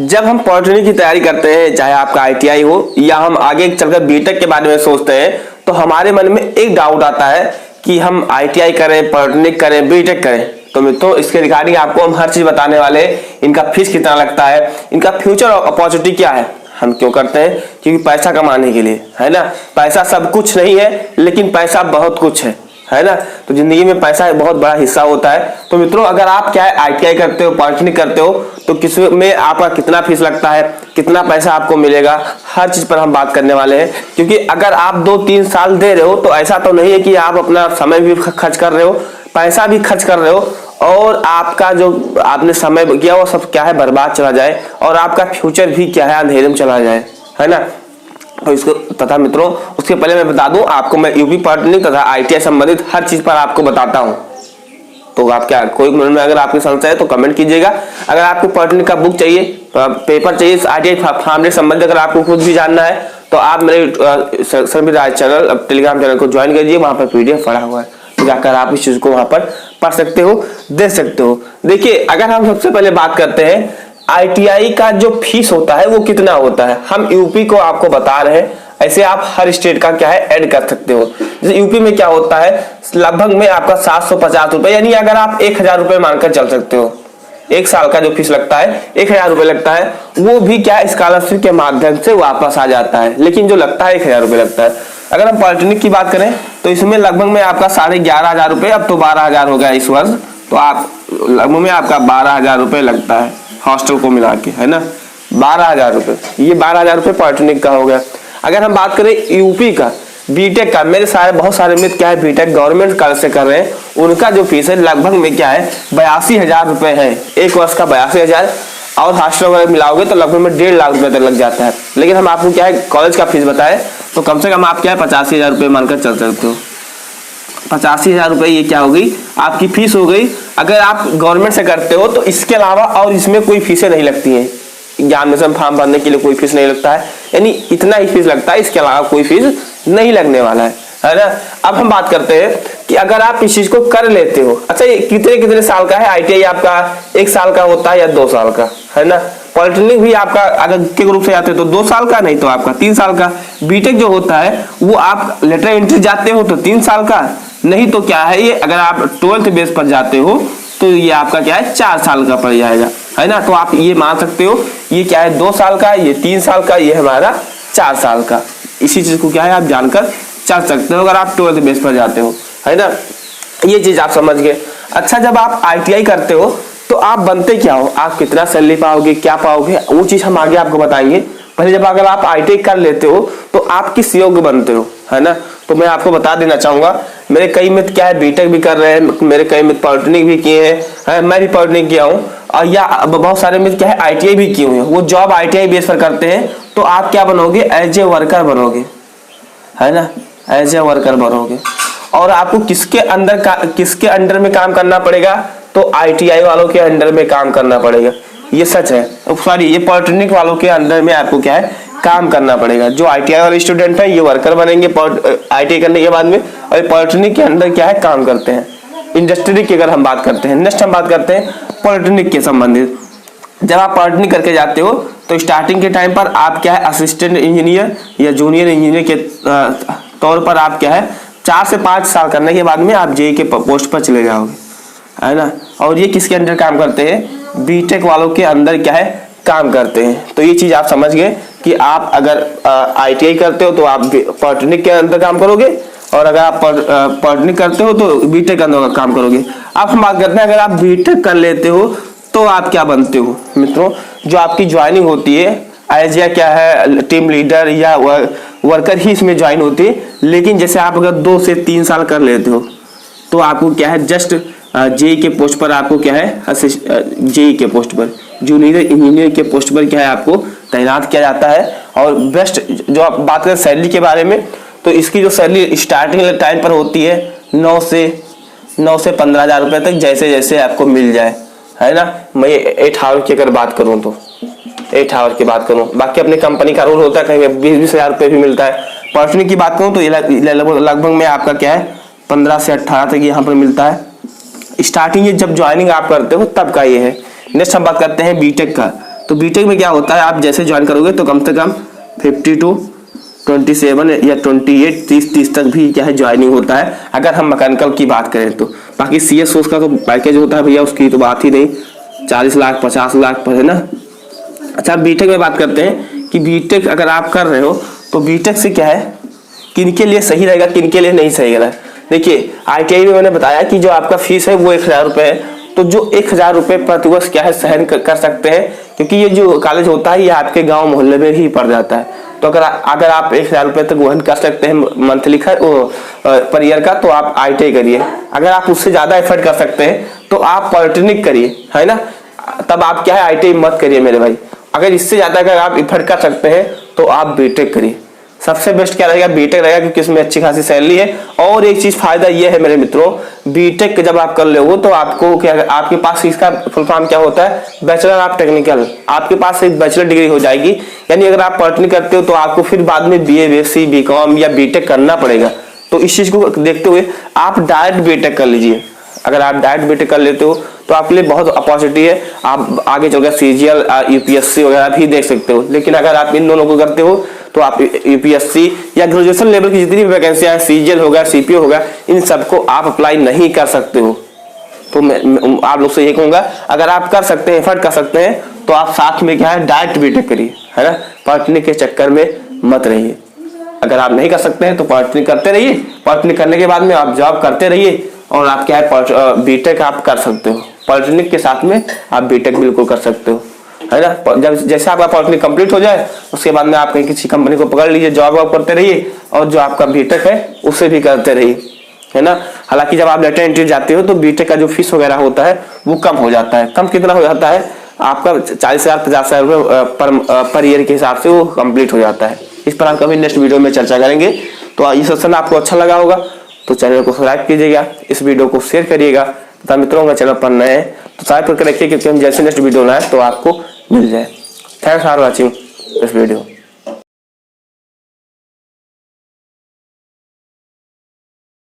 जब हम पॉलिटेक्निक की तैयारी करते हैं, चाहे आपका आईटीआई हो या हम आगे चलकर बीटेक के बारे में सोचते हैं, तो हमारे मन में एक डाउट आता है कि हम आईटीआई करें, पॉलिटेक्निक करें, बीटेक करें। तो मित्रों, इसके रिगार्डिंग आपको हम हर चीज बताने वाले हैं। इनका फीस कितना लगता है, इनका फ्यूचर अपॉर्चुनिटी क्या है, हम क्यों करते हैं, क्योंकि पैसा कमाने के लिए, है ना। पैसा सब कुछ नहीं है, लेकिन पैसा बहुत कुछ है ना। तो जिंदगी में पैसा एक बहुत बड़ा हिस्सा होता है। तो मित्रों, अगर आप क्या है आईटीआई करते हो, पॉलिटेक्निक करते हो, तो किस में आपका कितना फीस लगता है, कितना पैसा आपको मिलेगा, हर चीज पर हम बात करने वाले हैं। क्योंकि अगर आप 2-3 साल दे रहे हो तो ऐसा तो नहीं है कि आप अपना समय भी खर्च कर रहे हो, पैसा भी खर्च कर रहे हो, और आपका जो आपने समय किया वो सब क्या है बर्बाद चला जाए, और आपका फ्यूचर भी क्या है अंधेरे में चला जाए, है ना। तो इसको तथा मित्रों, उसके पहले मैं बता दूं आपको, मैं यूपी पॉलिटेक्निक तथा आईटीआई संबंधित हर चीज पर आपको बताता हूं। तो आप क्या कोई मन में अगर आपकी संशय है तो कमेंट कीजिएगा। अगर आपको पॉलिटेक्निक का बुक चाहिए, पेपर चाहिए, आईटीआई फॉर्म से संबंधित अगर आपको कुछ भी जानना है, तो आप मेरे सभी राज चैनल टेलीग्राम चैनल को ज्वाइन कीजिए। वहां पर पीडीएफ पड़ा हुआ है, तो जाकर आप इस चीज को वहां पर पढ़ सकते हो, देख सकते हो। देखिए, अगर हम सबसे पहले बात करते हैं आईटीआई का जो फीस होता है वो कितना होता है, हम यूपी को आपको बता रहे हैं। ऐसे आप हर स्टेट का क्या है ऐड कर सकते हो। जैसे यूपी में क्या होता है, लगभग में आपका 750 रुपए, यानी अगर आप 1000 रुपए मानकर चल सकते हो। एक साल का जो फीस लगता है 1000 रुपए लगता है, वो भी क्या स्कॉलरशिप के माध्यम से वापस आ जाता है, लेकिन जो लगता है 1000 रुपए लगता है। अगर हम पॉलिटेक्निक की बात करें तो इसमें लगभग में आपका 11,500 रुपए, अब तो 12,000 हो गया इस वर्ष, तो आप लगभग में आपका 12,000 रुपए लगता है हॉस्टल को मिला के, है ना। 12,000 रुपए, ये 12,000 रुपए पॉलिटेक्निक का हो गया। अगर हम बात करें यूपी का बीटेक का, मेरे बहुत सारे मित्र क्या है बीटेक गवर्नमेंट कॉलेज से कर रहे हैं, उनका जो फीस है लगभग में क्या है 82,000 रुपए है, एक वर्ष का 82,000, और हॉस्टल वगैरह मिलाओगे तो लगभग में 1.5 लाख रुपए तक लग जाता है। लेकिन हम आपको क्या है कॉलेज का फीस बताए, तो कम से कम आप क्या है 85,000 रुपए मानकर चल सकते हो। 85,000 रुपए ये क्या हो गई, आपकी फीस हो गई। अगर आप गवर्नमेंट से करते हो तो इसके अलावा और इसमें कोई फीसें नहीं लगती हैं। एग्जामिनेशन फॉर्म भरने के लिए कोई फीस नहीं लगता है, यानी इतना ही फीस लगता है, इसके अलावा कोई फीस नहीं लगने वाला है ना। अब हम बात करते हैं कि अगर आप इस चीज को कर लेते हो, अच्छा ये कितने कितने साल का है आईटीआई, आपका 1 साल का होता है या 2 साल का, है ना। पॉलिटेक्निक भी आपका अगर के ग्रुप से जाते हो तो 2 साल का, नहीं तो आपका 3 साल का। बीटेक जो होता है वो आप लेटर एंट्री जाते हो तो 3 साल का, नहीं तो क्या है ये अगर आप 12th बेस पर जाते हो तो ये आपका क्या है 4 साल का पड़ जाएगा, है ना। तो आप ये मान सकते हो ये क्या है 2 साल का, ये 3 साल का, ये हमारा 4 साल का। इसी चीज को क्या है आप जानकर चल सकते हो अगर आप 12th बेस पर जाते हो, है ना। ये चीज आप समझ गए। अच्छा, जब आप आईटीआई करते हो तो आप बनते क्या हो, आप कितना सैलरी पाओगे, क्या पाओगे, वो चीज हम आगे आपको बताएंगे। पहले जब अगर आप आईटीआई कर लेते हो तो आप किस योग्य बनते हो, है ना। तो मैं आपको बता देना चाहूंगा, मेरे कई मित्र क्या है बीटेक भी कर रहे हैं, मेरे कई मित्र पॉलिटेक्निक भी किए हैं, मैं भी पॉलिटेक्निक किया हूँ, और या बहुत सारे मित्र क्या है आईटीआई भी किए हुए हैं। वो जॉब आईटीआई बेस पर करते हैं, तो आप क्या बनोगे, एज ए वर्कर बनोगे, है ना, एज ए वर्कर बनोगे। और आपको किसके अंडर में काम करना पड़ेगा, तो आईटीआई वालों के अंडर में काम करना पड़ेगा। ये सच है, सॉरी ये पॉलिटेक्निक वालों के अंडर में आपको क्या है काम करना पड़ेगा। जो आईटीआई वाले स्टूडेंट है ये वर्कर बनेंगे आईटीआई करने के बाद में, और पॉलिटेक्निक के अंदर क्या है काम करते हैं। इंडस्ट्री की अगर हम बात करते हैं, नेक्स्ट हम बात करते हैं पॉलिटेक्निक के संबंधित। जब आप पॉलिटेक्निक करके जाते हो तो स्टार्टिंग के टाइम पर आप क्या है असिस्टेंट इंजीनियर या जूनियर इंजीनियर के तौर पर आप क्या है 4 से 5 साल करने के बाद में आप जेई के पोस्ट पर चले जाओगे, है ना। और ये किसके अंदर काम करते हैं, बीटेक वालों के अंदर क्या है काम करते हैं। तो ये चीज आप समझ गए कि आप अगर आईटीआई करते हो तो आप पॉलिटेक्निक के अंदर काम करोगे, और अगर आप पॉलिटेक्निक करते हो तो बीटेक के अंदर काम करोगे। अब हम बात करते हैं अगर आप बीटेक कर लेते हो तो आप क्या बनते हो मित्रों, जो आपकी ज्वाइनिंग होती है एज या क्या है टीम लीडर या वर्कर ही इसमें ज्वाइन होती है। लेकिन जैसे आप अगर 2 से 3 साल कर लेते हो तो आपको क्या है जस्ट जेई के पोस्ट पर आपको क्या है जेई के पोस्ट पर जूनियर इंजीनियर के पोस्ट पर क्या है आपको तैनात किया जाता है। और बेस्ट जो आप बात करें सैलरी के बारे में, तो इसकी जो सैलरी स्टार्टिंग टाइम पर होती है 9 से 15,000 रुपए तक, जैसे जैसे आपको मिल जाए, है ना। मैं 8 आवर की अगर बात करूं तो 8 आवर की बात करूं, बाकी अपनी कंपनी का रूल होता है, कहीं 20-20 रुपए भी मिलता है। पॉलिटेक्निक की बात करूं तो लगभग में आपका क्या है 15 से 18 तक यहाँ पर मिलता है। स्टार्टिंग जब ज्वाइनिंग आप करते हो तब का ये है। नेक्स्ट हम बात करते हैं बीटेक का। तो बीटेक में क्या होता है, आप जैसे ज्वाइन करोगे तो कम से कम 52, 27 या 28, 30 तक भी क्या है ज्वाइनिंग होता है, अगर हम मैकेनिकल की बात करें तो। बाकी CS का तो पैकेज होता है भैया, उसकी तो बात ही नहीं, 40 लाख 50 लाख पर है ना। अच्छा बीटेक में बात करते हैं कि बीटेक अगर आप कर रहे हो तो बीटेक से क्या है, किन के लिए सही रहेगा, किन के लिए नहीं सही रहेगा। देखिए ITI में मैंने बताया कि जो आपका फीस है वो 1000 रुपये है, तो जो 1000 रुपये प्रतिवर्ष क्या है सहन कर सकते हैं, क्योंकि ये जो कॉलेज होता है ये आपके गांव मोहल्ले में ही पड़ जाता है। तो अगर आप 1000 रुपये तक वहन कर सकते हैं मंथली पर ईयर का, तो आप ITI करिए। अगर आप उससे ज्यादा एफर्ट कर सकते हैं तो आप पॉलिटेक्निक करिए, है ना, तब आप क्या है ITI मत करिए मेरे भाई। अगर इससे ज्यादा अगर आप एफर्ट कर सकते हैं तो आप बीटेक करिए। सबसे बेस्ट क्या रहेगा, बीटेक रहेगा, क्योंकि इसमें अच्छी खासी सैलरी है। और एक चीज फायदा ये है मेरे मित्रों, बीटेक जब आप कर लोगे तो आपको क्या, आपके पास इसका फुल फॉर्म क्या होता है, बैचलर ऑफ टेक्निकल, आपके पास एक बैचलर डिग्री हो जाएगी। यानी अगर आप पॉलिटेक्निक करते हो तो आपको फिर बाद में BA BSc BCom या बीटेक करना पड़ेगा। तो इस चीज को देखते हुए आप डायरेक्ट बीटेक कर लीजिए। अगर आप डायरेक्ट बीटेक कर लेते हो तो आपके लिए बहुत अपॉर्चुनिटी है, आप आगे चलकर CGL UPSC वगैरह भी देख सकते हो। लेकिन अगर आप इन दोनों को करते हो तो आप UPSC या ग्रेजुएशन लेवल की जितनी भी वैकेंसियां हैं, CGL होगा CPO होगा, इन सबको आप अप्लाई नहीं कर सकते हो। तो मैं आप लोग से ये कहूंगा, अगर आप कर सकते हैं, एफर्ट कर सकते हैं, तो आप साथ में क्या है डायरेक्ट बीटेक करिए, है ना, पॉलिटेक्निक के चक्कर में मत रहिए। अगर आप नहीं कर सकते हैं तो पॉलिटेक्निक करते रहिए, पॉलिटेक्निक करने के बाद में आप जॉब करते रहिए और आप क्या है बीटेक आप कर सकते हो। पॉलिटेक्निक के साथ में आप बीटेक बिल्कुल कर सकते हो, है ना। जब जैसे आपका पॉलिटेक्निक कंप्लीट हो जाए उसके बाद में आप कहीं किसी कंपनी को पकड़ लीजिए, जॉब वॉब करते रहिए और जो आपका बीटेक है उसे भी करते रहिए, है ना। हालांकि जब आप लेटर एंट्री जाते हो तो बीटेक का जो फीस वगैरह होता है वो कम हो जाता है। कम कितना हो जाता है आपका, 40,000 50,000 रुपये पर ईयर के हिसाब से वो कंप्लीट हो जाता है। इस पर हम कभी नेक्स्ट वीडियो में चर्चा करेंगे। तो ये सेशन आपको अच्छा लगा होगा तो चैनल को सब्सक्राइब कीजिएगा, इस वीडियो को शेयर करिएगा तथा मित्रों का चैनल पर नए हैं तो सब्सक्राइब करके रखिए, क्योंकि हम जैसे नेक्स्ट वीडियो लाए तो आपको मिल जाए। Thanks for watching this video.